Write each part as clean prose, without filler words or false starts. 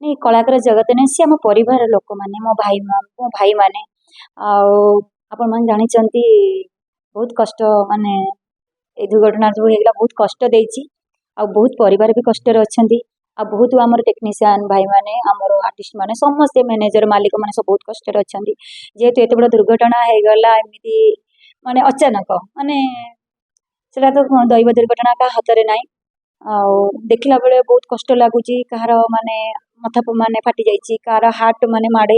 नहीं कलाकार जगत नहीं सी आम परिवार लोक मैंने मो भाई माने आपण मैंने जानी बहुत कष्ट माने ए दुर्घटना जो होगा बहुत कष्ट देछि आ बहुत परिवार भी कष्ट अच्छा आ बहुत आमर टेक्नीशियन भाई माने आमर आर्टिस्ट माने समस्ते मैनेजर मालिक माने सब बहुत कष्ट अच्छा जेहेतु एत बड़ दुर्घटना हो गला एमती माने अचानक माने सेटा तो दैव दुर्घटना का हाथ में नाई देखला बेले बहुत कष्ट लगुच कहार माने मथा माने फाटी जाइए कार हार्ट माने माड़े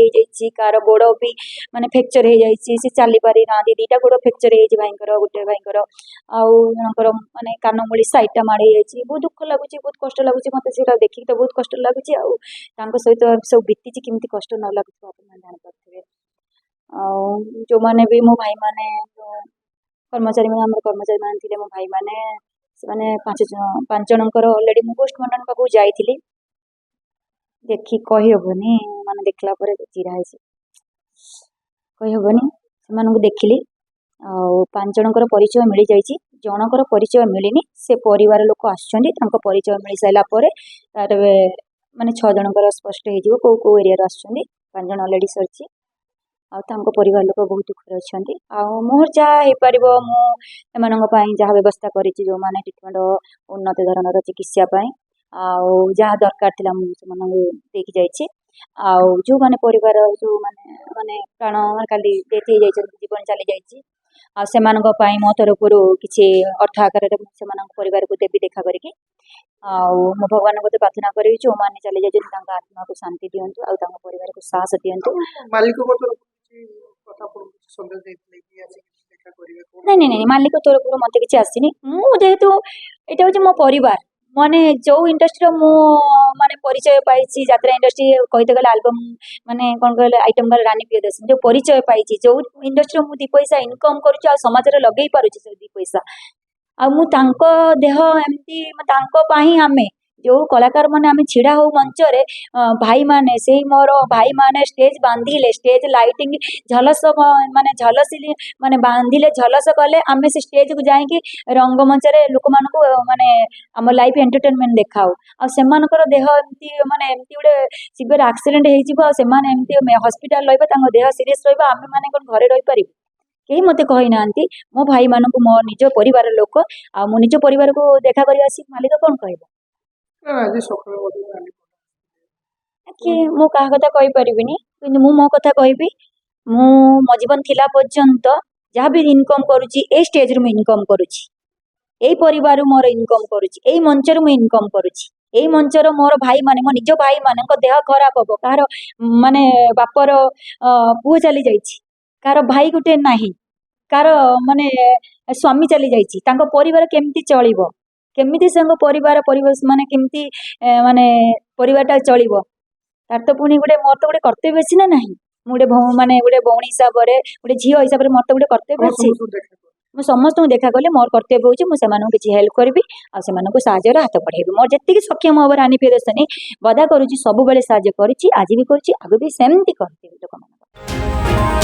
कार गोड़ भी माने फ्रैक्चर हो जाइए चली पारि ना दीटा गोड़ फ्रैक्चर हो भाईंकर गोटे भाईंकर आउ जनकर माने कानमुली साइडटा माड़े जाइए बहुत दुख लगुच बहुत कष्ट लगुच मत से देखिए तो बहुत कष्ट लगुच सहित सब बीती केमती कष्ट न लगुच जापारे जो मैंने भी मो भाई माने कर्मचारी मैंने कर्मचारी मान मो भाई माने से पांच जनकर अलरेडी मु पोस्टमार्टम पाक जाइली देखी कही हेनी माने देखला चिरा है कही हेनी से देखिली पांच जनकर परिचय मिल जाइए जनकर परिचय मिलनी से परिवार लोक आसुँच परिचय मिल सारापर तार माने 6 जनकर स्पष्ट हो कौ कौ एरिया आसुँच 5 जन अलरेडी सरी आउ परिवार लोक बहुत दुखर अच्छा मोर जहाँ हो पार मुझे जहाँ व्यवस्था करी जो मैंने ट्रिटमेंट उन्नत धरणर चिकित्सा जहाँ दरकार थी मुझे जाइए जो मैंने परिवार जो मैंने माने प्राण खाली डेथ हो जाए जीवन चली जाइए से मो तरफ किसी अर्थ आकार से परिवार को देवी देखा करके मो भगवान को प्रार्थना करी जो मैंने चली जाइए आत्मा को शांति दिंतु आ परिवार को साहस दिंतु नहीं नहीं नहीं मालिक तरफ मत कि आसनी मुझेतु यहाँ हूँ मो परिवार माने जो इंडस्ट्री मु माने परिचय पाई यात्रा इंडस्ट्री कहते गले आल्बम माने कौन कहले आइटम बार रानी प्रियदर्शनी जो परिचय पाई जो इंडस्ट्री मु 2 पैसा इनकम करुच्ची आ समाज रे लगे पारुची से 2 पैसा आ मु तांको देह एमती तांको पाही आमे जो कलाकार माने आमे छिड़ा हो मंच रे भाई माने से मोर भाई माने स्टेज बांधिले स्टेज लाइटिंग झलस माने झलसिली माने बांधिले झलस कले आमे से स्टेज को जाई कि रंगमंच रे लोक मान को माने आम लाइफ एंटरटेनमेंट देखाओ आ सेमानकर देह एमती माने एमती गोटे सिवियर एक्सीडेंट हो जिवो आ सेमाने एमती हॉस्पिटल रहबा तांको देह सीरियस रहबा आमे माने कोन घरे रहि परिबो कहीं मत कही ना मो भाई मान को मो निज परिवार लोक आ मो निज परिवार को देखा करी आसी मालिक कौन कहबो कि मु कहा कथा कहि परिबिनी किंतु मु मो कथा कहबी मु मो जीवन थिला पर्यंत जहाँ भी इनकम करुची ए स्टेज रू इनकम करुची ए परिवार मोर इनकम करुची ए मंच रू इनकम करुची ए मंचर मोर भाई माने मो निज भाई मान देह खराब हम कहार माने बापर पुओ चली जाइछि कार भाई गुटे नाही कार माने स्वामी चली जाइछि तांको परिवार केमती चलिबो केमिति संग परिवार परिवेश माने केमती माने परिवारटा चलिबो तार तो पुणी गोटे मोर तो गोटे कर्तव्य अछि ना नाही मुझे माने गोटे भौणी हिसाब से गोटे झील हिसाब से मोर तो गोटे कर्तव्य अछि मु समस्त देखा कले मोर कर्तव्य होछि मु सेमानकु किछि हेल्प करबी आ सेमानकु साहाय्य हाथ बढ़ेबी मोर जेतिकी सक्षम हबो रानी प्रियदर्शनी वादा करूछि सब बेले साहाय्य करिछि आज भी करिछि आगु भी सेमती करथिबी लोक मानक।